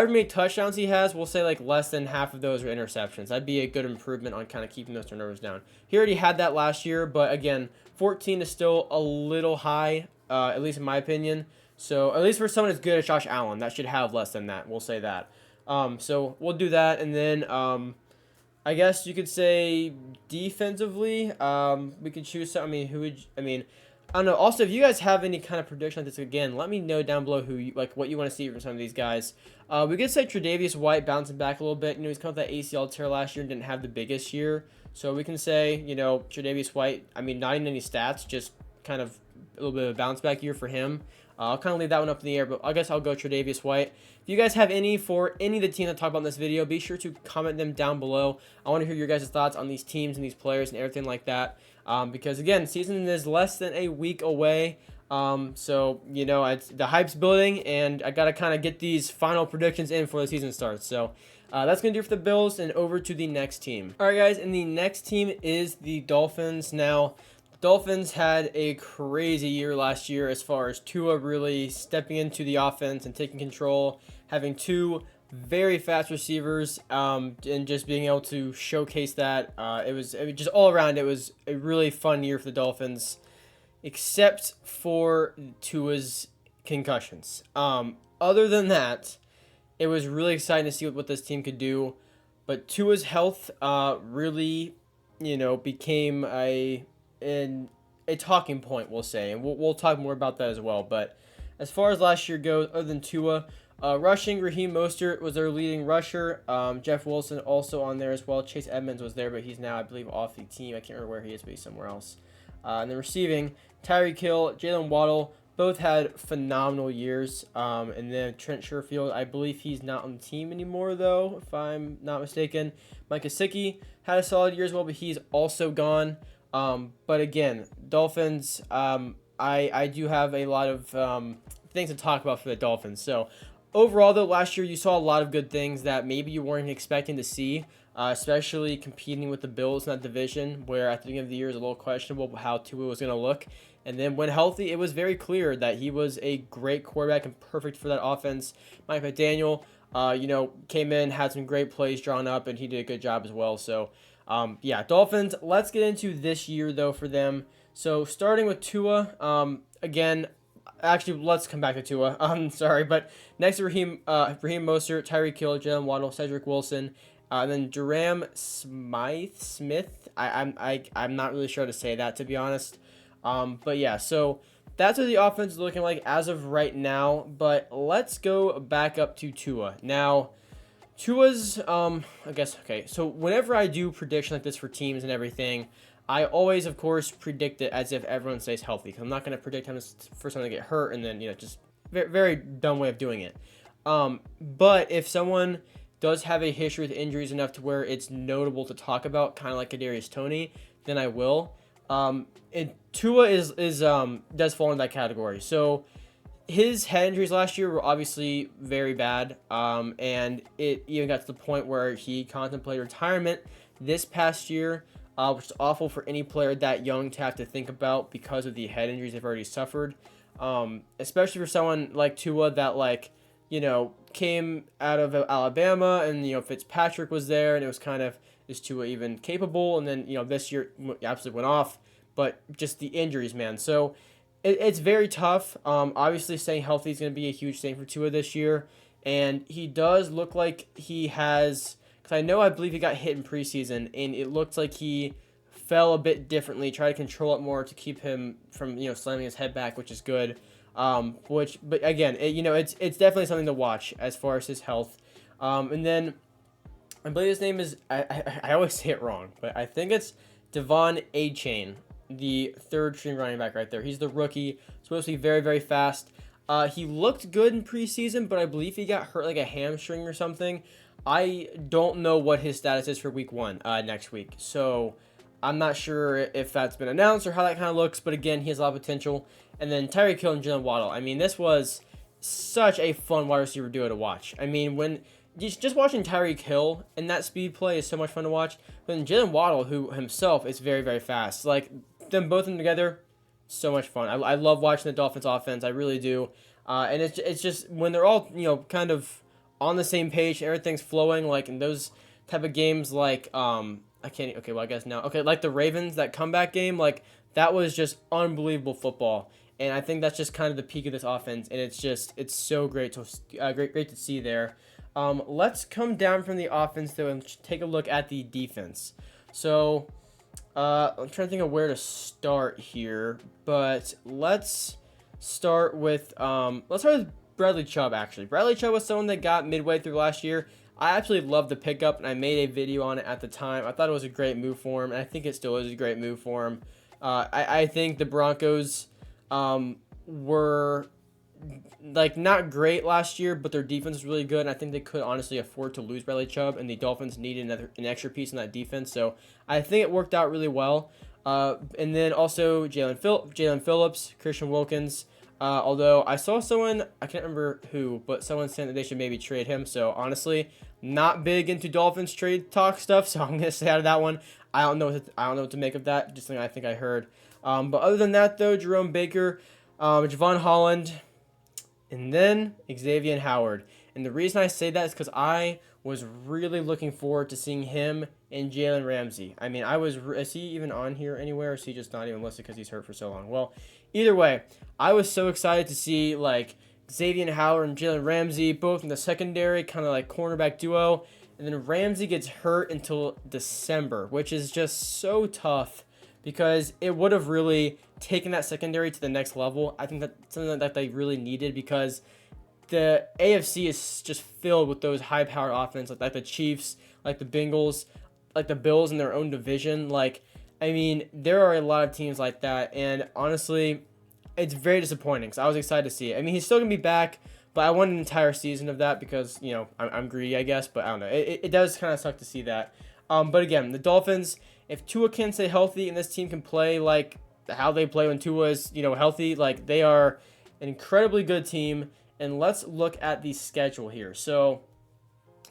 many touchdowns he has, we'll say like less than half of those are interceptions. That'd be a good improvement on kind of keeping those turnovers down. He already had that last year, but again, 14 is still a little high, at least in my opinion. So at least for someone as good as Josh Allen, that should have less than that. We'll say that. So we'll do that, and then I guess you could say defensively, we could choose some. I mean, I don't know. Also, if you guys have any kind of prediction like this, again, let me know down below what you want to see from some of these guys. We could say Tre'Davious White bouncing back a little bit. You know, he's come with that ACL tear last year and didn't have the biggest year. So we can say, you know, Tre'Davious White, I mean, not even any stats, just kind of a little bit of a bounce back year for him. I'll kind of leave that one up in the air, but I guess I'll go Tre'Davious White. If you guys have any for any of the teams I talk about in this video, be sure to comment them down below. I want to hear your guys' thoughts on these teams and these players and everything like that. Because, again, season is less than a week away. So, you know, the hype's building, and I got to kind of get these final predictions in before the season starts. So, that's going to do it for the Bills, and over to the next team. All right, guys, and the next team is the Dolphins. Now, Dolphins had a crazy year last year as far as Tua really stepping into the offense and taking control, having two very fast receivers, and just being able to showcase that. It was just all around. It was a really fun year for the Dolphins, except for Tua's concussions. Other than that, it was really exciting to see what this team could do. But Tua's health really, you know, became a talking point, we'll say, and we'll talk more about that as well. But as far as last year goes, other than Tua, rushing, Raheem Mostert was their leading rusher. Jeff Wilson also on there as well. Chase Edmonds was there, but he's now, I believe, off the team. I can't remember where he is, but he's somewhere else. And then receiving, Tyreek Hill, Jalen Waddle, both had phenomenal years. And then Trent Sherfield, I believe he's not on the team anymore, though, if I'm not mistaken. Mike Gesicki had a solid year as well, but he's also gone. But again, Dolphins, I do have a lot of things to talk about for the Dolphins. So overall, though, last year you saw a lot of good things that maybe you weren't expecting to see, especially competing with the Bills in that division, where at the beginning of the year it was a little questionable how Tua was going to look. And then when healthy, it was very clear that he was a great quarterback and perfect for that offense. Mike McDaniel, you know, came in, had some great plays drawn up, and he did a good job as well. So, yeah, Dolphins, let's get into this year, though, for them. So, starting with Tua, again, actually, let's come back to Tua. Sorry, but next to Raheem Mostert, Tyreek Hill, Jalen Waddle, Cedric Wilson, and then Durham Smith. I'm not really sure how to say that, to be honest. But yeah, so that's what the offense is looking like as of right now. But let's go back up to Tua. Now, Tua's, I guess, okay, so whenever I do prediction like this for teams and everything, I always, of course, predict it as if everyone stays healthy. Because I'm not going to predict him for someone to get hurt and then, you know, just very, very dumb way of doing it. But if someone does have a history with injuries enough to where it's notable to talk about, kind of like Kadarius Toney, then I will. And Tua does fall in that category. So his head injuries last year were obviously very bad, and it even got to the point where he contemplated retirement this past year, which is awful for any player that young to have to think about because of the head injuries they've already suffered, especially for someone like Tua that, like, you know, came out of Alabama, and, you know, Fitzpatrick was there, and it was kind of, is Tua even capable? And then, you know, this year absolutely went off, but just the injuries, man. So it's very tough. Obviously, staying healthy is going to be a huge thing for Tua this year, and he does look like he has, because I believe he got hit in preseason, and it looked like he fell a bit differently, tried to control it more to keep him from, you know, slamming his head back, which is good. But again, you know, it's definitely something to watch as far as his health. And then I believe his name is, I always say it wrong, but I think it's Devon Achane. the third string running back right there. He's the rookie, supposed to be very, very fast. He looked good in preseason, but I believe he got hurt like a hamstring or something. I don't know what his status is for week 1 next week. So I'm not sure if that's been announced or how that kind of looks. But again, he has a lot of potential. And then Tyreek Hill and Jalen Waddle. I mean, this was such a fun wide receiver duo to watch. I mean, when just watching Tyreek Hill and that speed play is so much fun to watch. But then Jalen Waddle, who himself is very, very fast. Like, them both of them together, so much fun. I love watching the Dolphins offense. I really do. And it's just when they're all, kind of on the same page, everything's flowing, like in those type of games, like, I can't, okay, well, I guess now, okay, like the Ravens, that comeback game, like, that was just unbelievable football. And I think that's just kind of the peak of this offense, and it's so great to great to see there. Let's come down from the offense though and take a look at the defense. So, I'm trying to think of where to start here, but let's start with Bradley Chubb. Actually, Bradley Chubb was someone that got midway through last year. I absolutely loved the pickup, and I made a video on it at the time. I thought it was a great move for him, and I think it still is a great move for him. I think the Broncos were like not great last year, but their defense was really good, and I think they could honestly afford to lose Bradley Chubb, and the Dolphins needed an extra piece in that defense. So I think it worked out really well. And then also Jalen Phillips, Christian Wilkins. Although I saw someone, I can't remember who, but someone said that they should maybe trade him. So honestly, not big into Dolphins trade talk stuff. So I'm gonna stay out of that one. I don't know what to make of that. Just something I think I heard. But other than that, though, Jerome Baker, Javon Holland, and then Xavier Howard. And the reason I say that is because I was really looking forward to seeing him and Jalen Ramsey. I mean, is he even on here anywhere, or is he just not even listed because he's hurt for so long? Well, either way, I was so excited to see, like, Xavier Howard and Jalen Ramsey, both in the secondary, kind of like cornerback duo. And then Ramsey gets hurt until December, which is just so tough because it would have really taken that secondary to the next level. I think that's something that they really needed because the AFC is just filled with those high-powered offense, like the Chiefs, like the Bengals, like the Bills in their own division. Like, I mean, there are a lot of teams like that, and honestly, it's very disappointing because I was excited to see it. I mean, he's still going to be back, but I want an entire season of that because, I'm greedy, I guess, but I don't know. It does kind of suck to see that. But again, the Dolphins, if Tua can stay healthy and this team can play like how they play when Tua is, healthy, like they are an incredibly good team. And let's look at the schedule here. So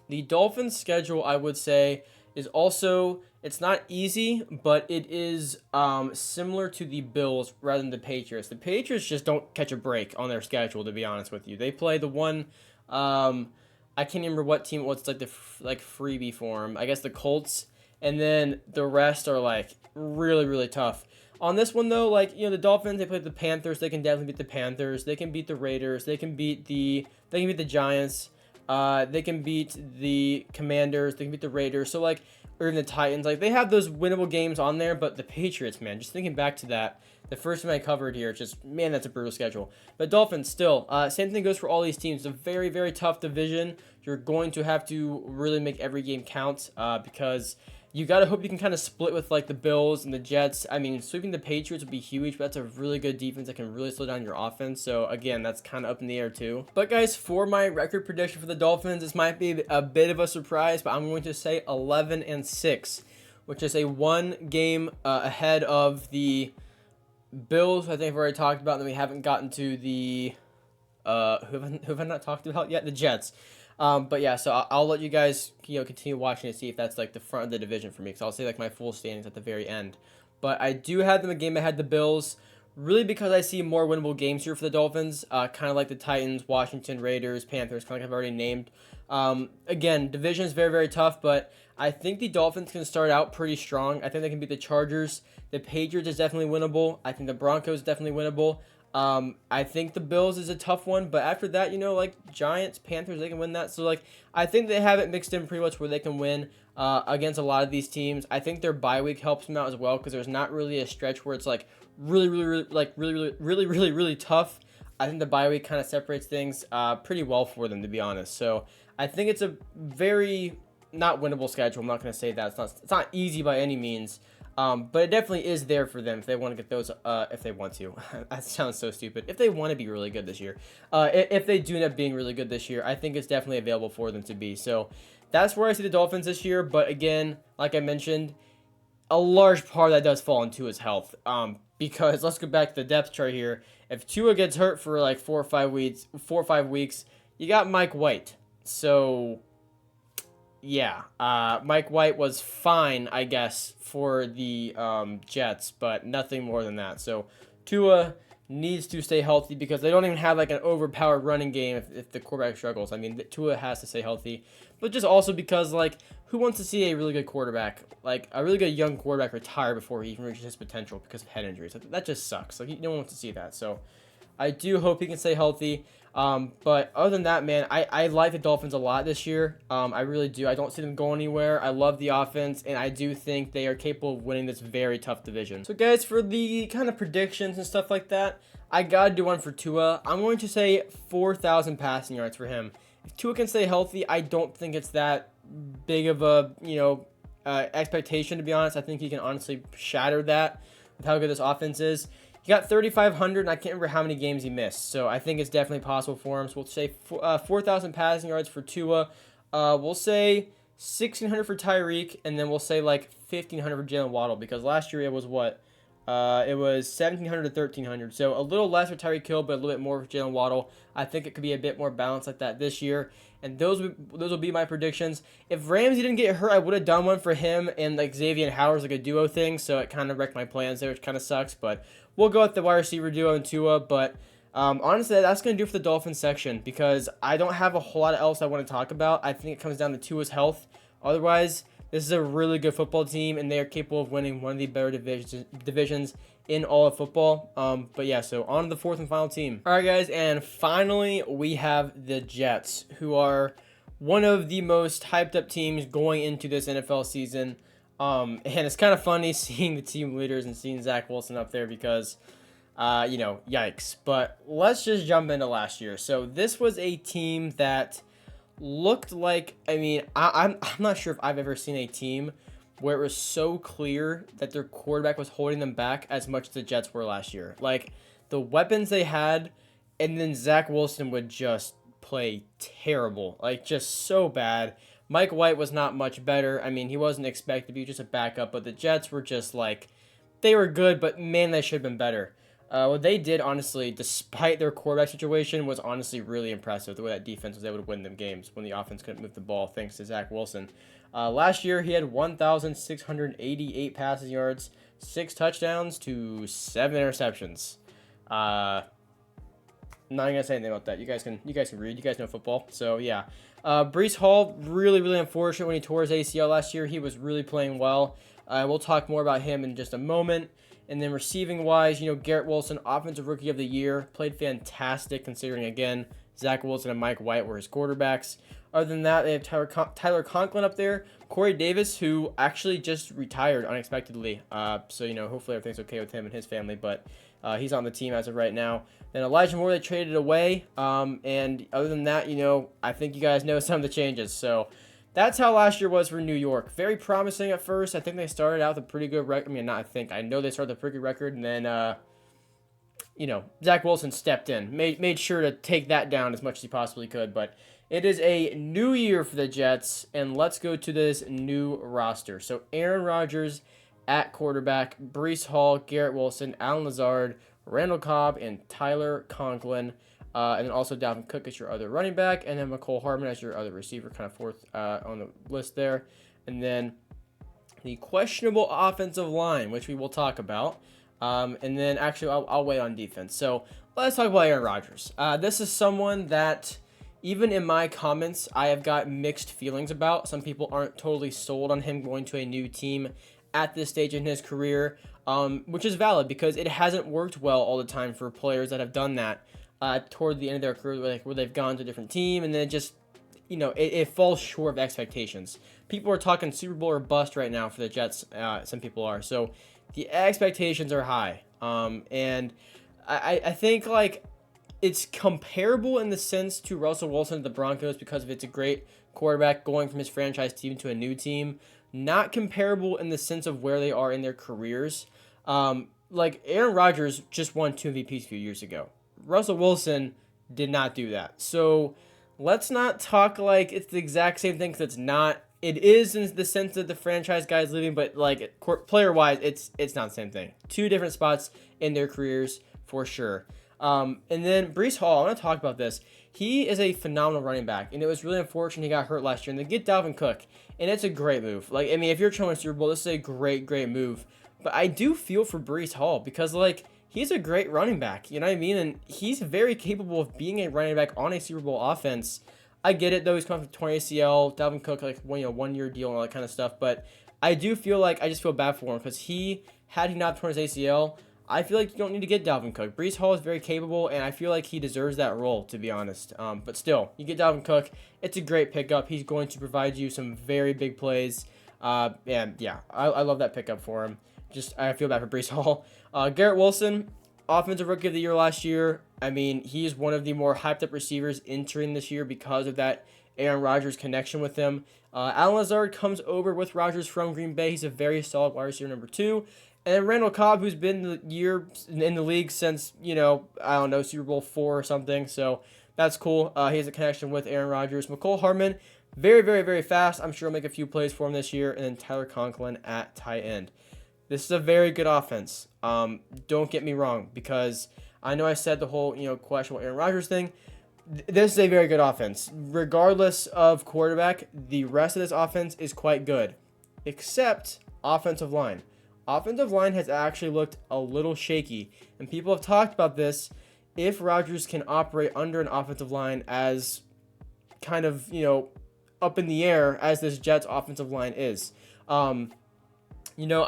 the Dolphins schedule, I would say, is also, it's not easy, but it is similar to the Bills rather than the Patriots. The Patriots just don't catch a break on their schedule, to be honest with you. They play the one, I can't remember what team it was, it's like the freebie form. I guess the Colts, and then the rest are like really, really tough. On this one, though, the Dolphins, they play the Panthers. They can definitely beat the Panthers. They can beat the Raiders. They can beat the Giants. They can beat the Commanders. They can beat the Raiders. So, or even the Titans. They have those winnable games on there. But the Patriots, man, just thinking back to that, the first time I covered here, it's just, man, that's a brutal schedule. But Dolphins, still, same thing goes for all these teams. It's a very, very tough division. You're going to have to really make every game count because you got to hope you can kind of split with, the Bills and the Jets. I mean, sweeping the Patriots would be huge, but that's a really good defense that can really slow down your offense. So, again, that's kind of up in the air, too. But, guys, for my record prediction for the Dolphins, this might be a bit of a surprise, but I'm going to say 11-6, which is a one game ahead of the Bills, I think I've already talked about, and then we haven't gotten to the, who have I not talked about yet? The Jets. But yeah, so I'll let you guys, continue watching to see if that's the front of the division for me, because I'll say my full standings at the very end. But I do have them a game ahead the Bills, really because I see more winnable games here for the Dolphins, kind of like the Titans, Washington, Raiders, Panthers, kind of like I've already named. Again, division is very, very tough, but I think the Dolphins can start out pretty strong. I think they can beat the Chargers. The Patriots is definitely winnable. I think the Broncos is definitely winnable. I think the Bills is a tough one, but after that, Giants, Panthers, they can win that. So, I think they have it mixed in pretty much where they can win against a lot of these teams. I think their bye week helps them out as well because there's not really a stretch where it's really tough. I think the bye week kind of separates things pretty well for them, to be honest. So, I think it's a very not winnable schedule. I'm not going to say that. It's not easy by any means. But it definitely is there for them if they want to get those. If they want to, that sounds so stupid. If they want to be really good this year, if they do end up being really good this year, I think it's definitely available for them to be. So that's where I see the Dolphins this year. But again, like I mentioned, a large part of that does fall into his health. Because let's go back to the depth chart here. If Tua gets hurt for like 4 or 5 weeks, you got Mike White. So yeah, Mike White was fine, I guess, for the Jets, but nothing more than that. So Tua needs to stay healthy because they don't even have like an overpowered running game if the quarterback struggles. I mean, Tua has to stay healthy, but just also because like who wants to see a really good quarterback, like a really good young quarterback retire before he even reaches his potential because of head injuries? That just sucks. Like no one wants to see that. So I do hope he can stay healthy. But other than that, man, I like the Dolphins a lot this year. I really do. I don't see them going anywhere. I love the offense, and I do think they are capable of winning this very tough division. So, guys, for the kind of predictions and stuff like that, I gotta do one for Tua. I'm going to say 4,000 passing yards for him. If Tua can stay healthy, I don't think it's that big of a expectation, to be honest. I think he can honestly shatter that with how good this offense is. He got 3,500, and I can't remember how many games he missed. So I think it's definitely possible for him. So we'll say 4,000 passing yards for Tua. We'll say 1,600 for Tyreek, and then we'll say like 1,500 for Jalen Waddle because last year it was what? It was 1,700 to 1,300. So a little less for Tyreek Hill, but a little bit more for Jalen Waddle. I think it could be a bit more balanced like that this year. And those will be my predictions. If Ramsey didn't get hurt, I would have done one for him and like Xavier and Howard's like a duo thing. So it kind of wrecked my plans there, which kind of sucks. But we'll go with the wide receiver duo and Tua. But honestly, that's going to do it for the Dolphins section because I don't have a whole lot else I want to talk about. I think it comes down to Tua's health. Otherwise, this is a really good football team, and they are capable of winning one of the better divisions in all of football. But yeah, so on to the fourth and final team. All right, guys, and finally we have the Jets, who are one of the most hyped up teams going into this NFL season. And it's kind of funny seeing the team leaders and seeing Zach Wilson up there because, yikes. But let's just jump into last year. So this was a team that looked like, I'm not sure if I've ever seen a team where it was so clear that their quarterback was holding them back as much as the Jets were last year. Like, the weapons they had, and then Zach Wilson would just play terrible. Like, just so bad. Mike White was not much better. I mean, he wasn't expected to be just a backup, but the Jets were just like, they were good, but man, they should have been better. What they did, honestly, despite their quarterback situation, was honestly really impressive. The way that defense was able to win them games when the offense couldn't move the ball, thanks to Zach Wilson. Last year, he had 1,688 passing yards, 6 touchdowns to 7 interceptions. Not gonna say anything about that. You guys can read. You guys know football, so yeah. Breece Hall, really unfortunate when he tore his ACL last year. He was really playing well. We'll talk more about him in just a moment. And then receiving-wise, Garrett Wilson, Offensive Rookie of the Year, played fantastic considering, again, Zach Wilson and Mike White were his quarterbacks. Other than that, they have Tyler Conklin up there, Corey Davis, who actually just retired unexpectedly. So, hopefully everything's okay with him and his family, but he's on the team as of right now. Then Elijah Moore, they traded away. And other than that, I think you guys know some of the changes. So that's how last year was for New York. Very promising at first. I think they started out with a pretty good record. I know they started with a pretty good record, and then, Zach Wilson stepped in, made sure to take that down as much as he possibly could. But it is a new year for the Jets, and let's go to this new roster. So Aaron Rodgers at quarterback, Breece Hall, Garrett Wilson, Allen Lazard, Randall Cobb, and Tyler Conklin. And then also Dalvin Cook as your other running back, and then McCole Hardman as your other receiver, kind of fourth on the list there. And then the questionable offensive line, which we will talk about. And then actually, I'll wait on defense. So let's talk about Aaron Rodgers. This is someone that, even in my comments, I have got mixed feelings about. Some people aren't totally sold on him going to a new team at this stage in his career, which is valid because it hasn't worked well all the time for players that have done that. Toward the end of their career, where they've gone to a different team, and then it just, it falls short of expectations. People are talking Super Bowl or bust right now for the Jets. Some people are. So the expectations are high. And I think, it's comparable in the sense to Russell Wilson to the Broncos because it's a great quarterback going from his franchise team to a new team. not comparable in the sense of where they are in their careers. Like Aaron Rodgers just won 2 MVPs a few years ago. Russell Wilson did not do that. So let's not talk like it's the exact same thing, because it's not. It is in the sense that the franchise guy is leaving, but like player wise, it's not the same thing. Two different spots in their careers for sure. And then Breece Hall, I want to talk about this. He is a phenomenal running back, and it was really unfortunate he got hurt last year. And they get Dalvin Cook, and it's a great move. Like, I mean, if you're trying to win Super Bowl, this is a great move. But I do feel for Breece Hall, because like he's a great running back, you know what I mean? And he's very capable of being a running back on a Super Bowl offense. I get it though, he's coming from 20 ACL, Dalvin Cook like 1 year deal and all that kind of stuff. But I do feel like I just feel bad for him, because had he not torn his ACL, I feel like you don't need to get Dalvin Cook. Breece Hall is very capable, and I feel like he deserves that role, to be honest. But still, you get Dalvin Cook. It's a great pickup. He's going to provide you some very big plays. And yeah, I love that pickup for him. I feel bad for Breece Hall. Garrett Wilson, Offensive Rookie of the Year last year. I mean, he is one of the more hyped up receivers entering this year because of that Aaron Rodgers connection with him. Allen Lazard comes over with Rodgers from Green Bay. He's a very solid wide receiver number 2. And then Randall Cobb, who's been in the league since, Super Bowl 4 or something. So that's cool. He has a connection with Aaron Rodgers. McCole Hardman, very, very, very fast. I'm sure he'll make a few plays for him this year. And then Tyler Conklin at tight end. This is a very good offense. Don't get me wrong, because I know I said the whole, questionable Aaron Rodgers thing. This is a very good offense. Regardless of quarterback, the rest of this offense is quite good, except offensive line. Offensive line has actually looked a little shaky, and people have talked about this. If Rodgers can operate under an offensive line as kind of, up in the air as this Jets offensive line is. I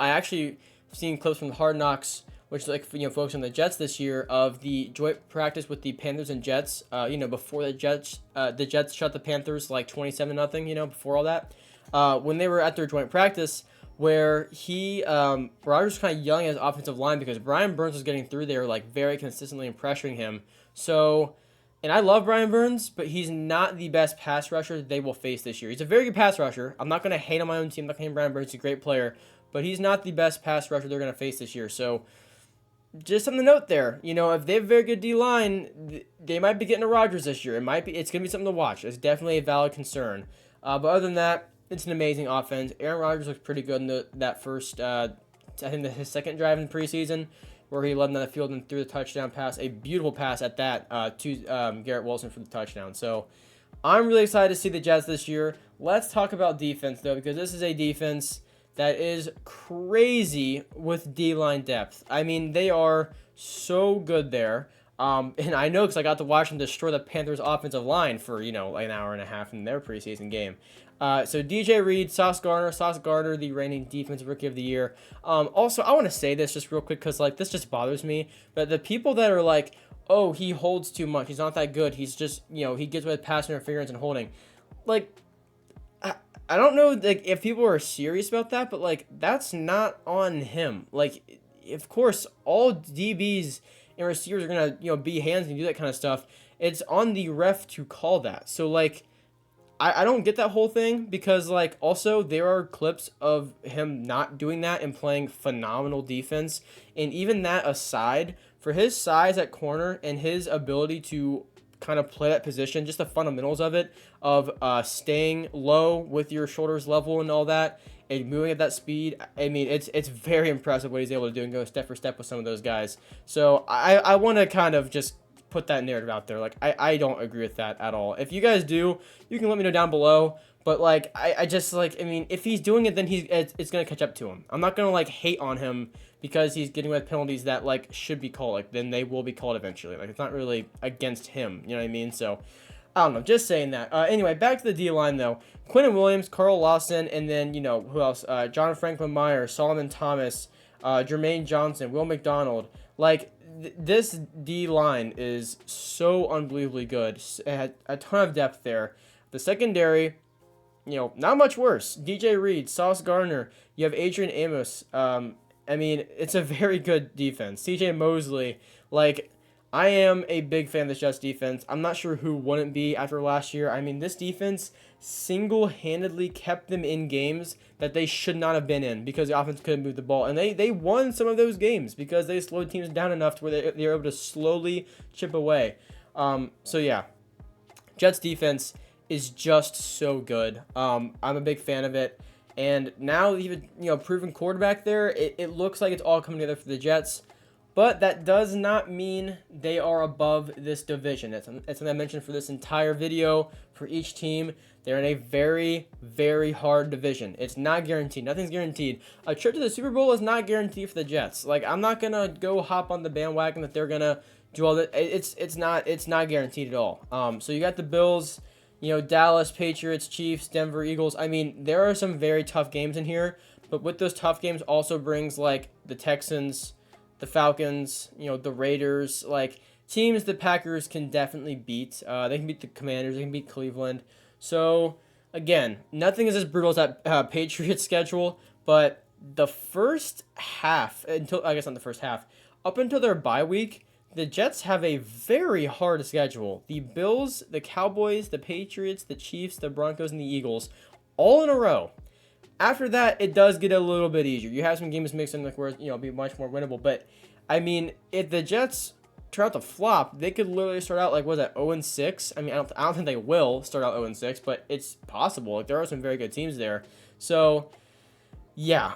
actually seen clips from the Hard Knocks, which focus on the Jets this year, of the joint practice with the Panthers and Jets. Before the Jets shut the Panthers like 27-0. Before all that, when they were at their joint practice, where Rodgers was kind of yelling at his offensive line because Brian Burns was getting through there like very consistently and pressuring him. So, and I love Brian Burns, but he's not the best pass rusher that they will face this year. He's a very good pass rusher. I'm not going to hate on my own team. I'm not going to hate Brian Burns. He's a great player, but he's not the best pass rusher they're going to face this year. So, just something to note there. If they have a very good D-line, they might be getting a Rodgers this year. It's going to be something to watch. It's definitely a valid concern. But other than that, it's an amazing offense. Aaron Rodgers looked pretty good in that first, his second drive in preseason, where he led down the field and threw the touchdown pass. A beautiful pass at that to Garrett Wilson for the touchdown. So I'm really excited to see the Jets this year. Let's talk about defense, though, because this is a defense that is crazy with D-line depth. I mean, they are so good there. And I know because I got to watch them destroy the Panthers' offensive line for, like an hour and a half in their preseason game. So DJ Reed, Sauce Gardner, the reigning defensive rookie of the year. Also, I want to say this just real quick because this just bothers me. But the people that are like, oh, he holds too much, he's not that good, he's just, he gets with pass interference and holding. I don't know if people are serious about that, but that's not on him. Of course, all DBs and receivers are gonna be hands and do that kind of stuff. It's on the ref to call that. So I don't get that whole thing because also there are clips of him not doing that and playing phenomenal defense. And even that aside, for his size at corner and his ability to kind of play that position, just the fundamentals of it, of staying low with your shoulders level and all that, and moving at that speed. I mean, it's very impressive what he's able to do and go step for step with some of those guys. So I want to kind of just put that narrative out there. I don't agree with that at all. If you guys do, you can let me know down below. But I just I mean, if he's doing it, then it's gonna catch up to him. I'm not gonna hate on him because he's getting with penalties that should be called. Then they will be called eventually. It's not really against him. You know what I mean? So I don't know. Just saying that. Anyway, back to the D line though. Quentin Williams, Carl Lawson, and then who else? John Franklin Myers, Solomon Thomas, Jermaine Johnson, Will McDonald. This D line is so unbelievably good. It had a ton of depth there. The secondary, not much worse. DJ Reed, Sauce Gardner. You have Adrian Amos. I mean, it's a very good defense. CJ Mosley. I am a big fan of the Jets defense. I'm not sure who wouldn't be after last year. I mean, this defense single-handedly kept them in games that they should not have been in because the offense couldn't move the ball. And they won some of those games because they slowed teams down enough to where they were able to slowly chip away. So yeah, Jets defense is just so good. I'm a big fan of it. And now even proven quarterback there, it looks like it's all coming together for the Jets. But that does not mean they are above this division. It's something I mentioned for this entire video. For each team, they're in a very, very hard division. It's not guaranteed. Nothing's guaranteed. A trip to the Super Bowl is not guaranteed for the Jets. Like, I'm not going to go hop on the bandwagon that they're going to do all that. It's not guaranteed at all. So you got the Bills, Dallas, Patriots, Chiefs, Denver, Eagles. I mean, there are some very tough games in here. But with those tough games also brings, like, the Texans, the Falcons, the Raiders, like teams the Packers can definitely beat. They can beat the Commanders. They can beat Cleveland. So, again, nothing is as brutal as that Patriots schedule. But the first half, I guess not the first half, up until their bye week, the Jets have a very hard schedule. The Bills, the Cowboys, the Patriots, the Chiefs, the Broncos, and the Eagles, all in a row. After that, it does get a little bit easier. You have some games mixed in, like where it'll be much more winnable. But I mean, if the Jets turn out to flop, they could literally start out like 0-6. I mean, I don't think they will start out 0-6, but it's possible. Like there are some very good teams there. So yeah,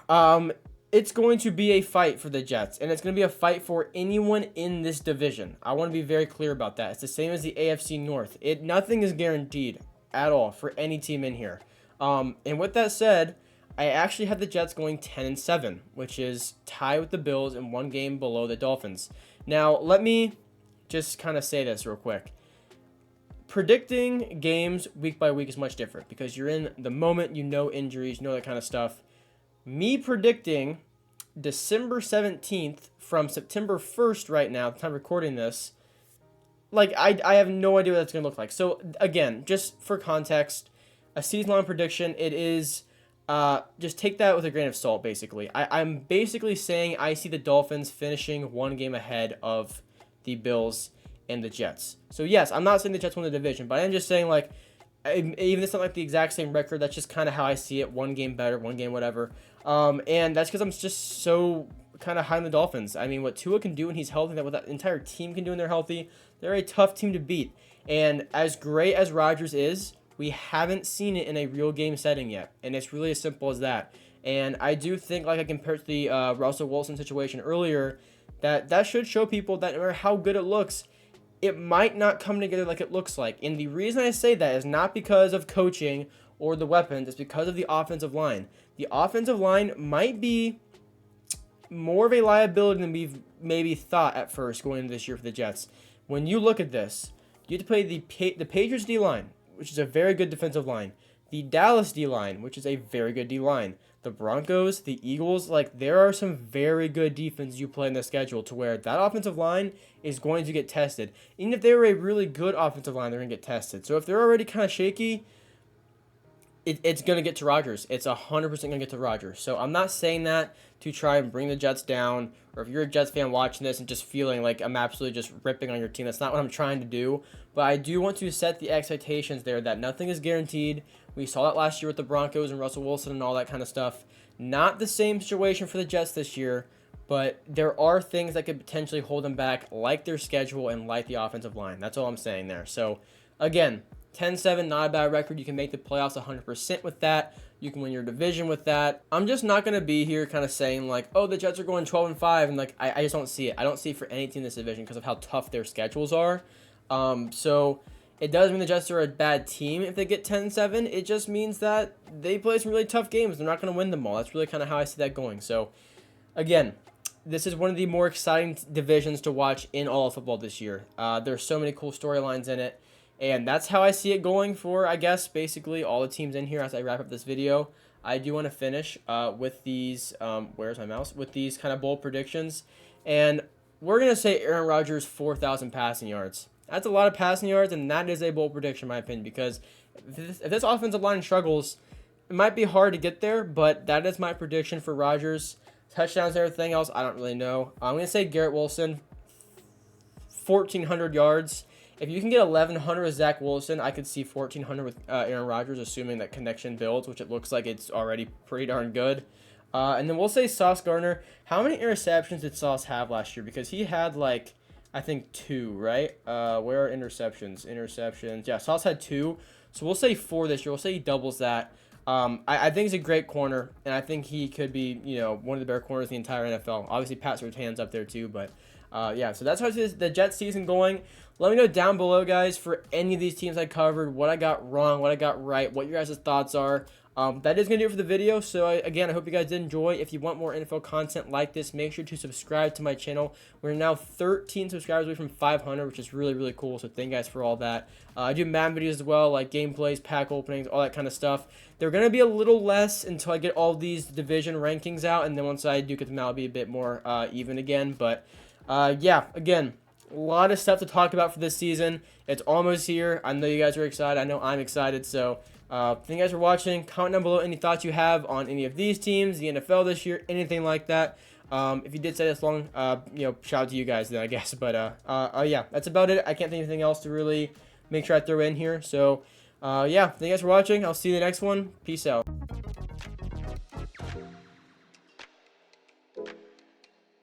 it's going to be a fight for the Jets, and it's going to be a fight for anyone in this division. I want to be very clear about that. It's the same as the AFC North. Nothing is guaranteed at all for any team in here. And with that said, I actually had the Jets going 10-7, which is tied with the Bills and one game below the Dolphins. Now, let me just kind of say this real quick. Predicting games week by week is much different because you're in the moment, injuries, that kind of stuff. Me predicting December 17th from September 1st right now, the time of recording this, like I have no idea what that's going to look like. So, again, just for context, a season-long prediction, it is... just take that with a grain of salt, basically. I'm basically saying I see the Dolphins finishing one game ahead of the Bills and the Jets. So, yes, I'm not saying the Jets win the division, but I'm just saying, like, even if it's not like the exact same record, that's just kind of how I see it. One game better, one game whatever. And that's because I'm just so kind of high on the Dolphins. I mean, what Tua can do when he's healthy, what that entire team can do when they're healthy, they're a tough team to beat. And as great as Rodgers is, we haven't seen it in a real game setting yet, and it's really as simple as that. And I do think, like I compared to the Russell Wilson situation earlier, that should show people that no matter how good it looks, it might not come together like it looks like. And the reason I say that is not because of coaching or the weapons, it's because of the offensive line. The offensive line might be more of a liability than we've maybe thought at first going into this year for the Jets. When you look at this, you have to play the Patriots D-line, which is a very good defensive line. The Dallas D-line, which is a very good D-line. The Broncos, the Eagles, like there are some very good defenses you play in the schedule to where that offensive line is going to get tested. Even if they were a really good offensive line, they're going to get tested. So if they're already kind of shaky, it's going to get to Rodgers. It's 100% going to get to Rodgers. So I'm not saying that to try and bring the Jets down, or if you're a Jets fan watching this and just feeling like I'm absolutely just ripping on your team, that's not what I'm trying to do. But I do want to set the expectations there that nothing is guaranteed. We saw that last year with the Broncos and Russell Wilson and all that kind of stuff. Not the same situation for the Jets this year, but there are things that could potentially hold them back, like their schedule and like the offensive line. That's all I'm saying there. So, again, 10-7, not a bad record. You can make the playoffs 100% with that. You can win your division with that. I'm just not going to be here kind of saying like, oh, the Jets are going 12-5, and like I just don't see it. I don't see it for any team in this division because of how tough their schedules are. So it doesn't mean the Jets are a bad team if they get 10-7. It just means that they play some really tough games. They're not going to win them all. That's really kind of how I see that going. So, again, this is one of the more exciting divisions to watch in all of football this year. There's so many cool storylines in it. And that's how I see it going for, I guess, basically all the teams in here as I wrap up this video. I do want to finish with these, where's my mouse? With these kind of bold predictions. And we're going to say Aaron Rodgers 4,000 passing yards. That's a lot of passing yards, and that is a bold prediction in my opinion, because if this offensive line struggles, it might be hard to get there, but that is my prediction for Rodgers. Touchdowns and everything else, I don't really know. I'm going to say Garrett Wilson, 1,400 yards. If you can get 1,100 with Zach Wilson, I could see 1,400 with Aaron Rodgers, assuming that connection builds, which it looks like it's already pretty darn good. And then we'll say Sauce Gardner. How many interceptions did Sauce have last year? Because he had like, I think 2, right? Where are interceptions? Interceptions. Yeah, Sauce had 2. So we'll say 4 this year. We'll say he doubles that. I think he's a great corner, and I think he could be, one of the better corners in the entire NFL. Obviously, Pat Surtain's up there too, but yeah. So that's how the Jets season going. Let me know down below, guys, for any of these teams I covered, what I got wrong, what I got right, what your guys' thoughts are. That is going to do it for the video. So, again, I hope you guys did enjoy. If you want more NFL content like this, make sure to subscribe to my channel. We're now 13 subscribers away from 500, which is really, really cool. So, thank you guys for all that. I do Madden videos as well, like gameplays, pack openings, all that kind of stuff. They're going to be a little less until I get all these division rankings out. And then once I do get them out, it'll be a bit more even again. But, yeah, again, a lot of stuff to talk about for this season. It's almost here. I know you guys are excited. I know I'm excited. So, thank you guys for watching. Comment down below any thoughts you have on any of these teams, the NFL this year, anything like that. If you did say this long, shout out to you guys then, I guess. But, yeah, that's about it. I can't think of anything else to really make sure I throw in here. So, yeah, thank you guys for watching. I'll see you in the next one. Peace out.